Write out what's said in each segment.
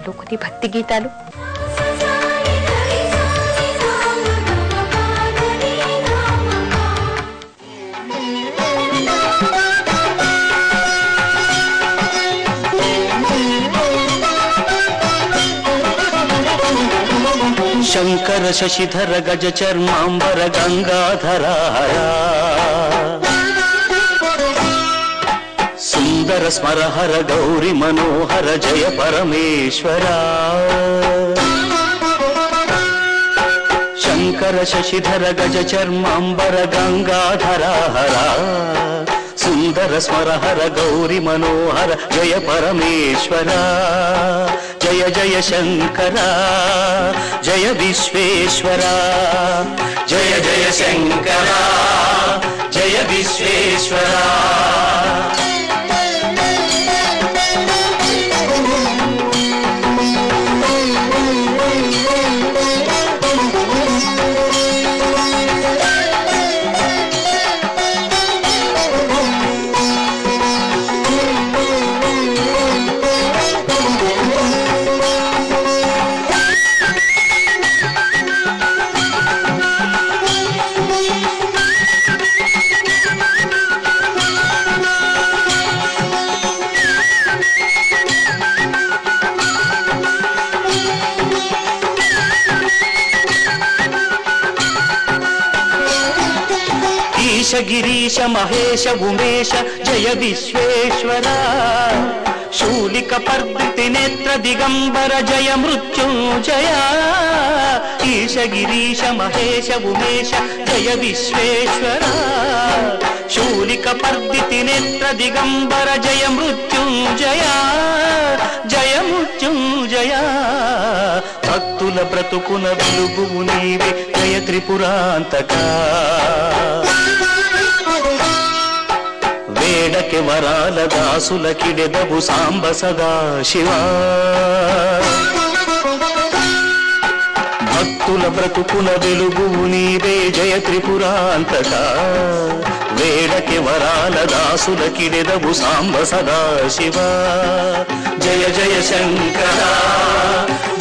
నాలో కొన్ని భక్తి గీతాలు. శంకర శశిధర గజ చర్మాంబర గంగాధరారా సుందర స్మరహర గౌరి మనోహర జయ పరమేశ్వరా శంకర శశిధర గజ చర్మాంబర గంగాధరారా సుందర స్మరహర గౌరి మనోహర జయ పరమేశ్వరా జయ జయ శంకర జయ విశ్వేశ్వర జయ జయ శంకర జయ విశ్వేశ్వర గిరీశ మహేశ ఉమేశ జయ విశ్వేశ్వర శూలిక పర్వతి నేత్ర దిగంబర జయ మృత్యుంజయ ఈశ గిరీశ మహేశ ఉమేశ జయ విశ్వేశ్వర శూలిక పర్వతి నేత్ర దిగంబర జయ మృత్యుంజయ జయ మృత్యుంజయ భక్తుల బ్రతుకున వెలుగువు నీవే జయ త్రిపురాంతకా వేడకి వరాల దాసుల కిడెదవు సాంబ సదా శివా భక్తుల బ్రతుకుల వెలుగువు నీవే జయ త్రిపురాంతకా వేడకి వరాల దాసుల కిడెదవు సాంబ సదా శివా జయ జయ శంకర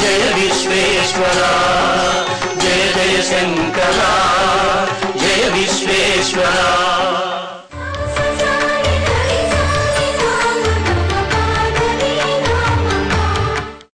జయ విశ్వేశ్వర జయ జయ శంకర జయ విశ్వేశ్వర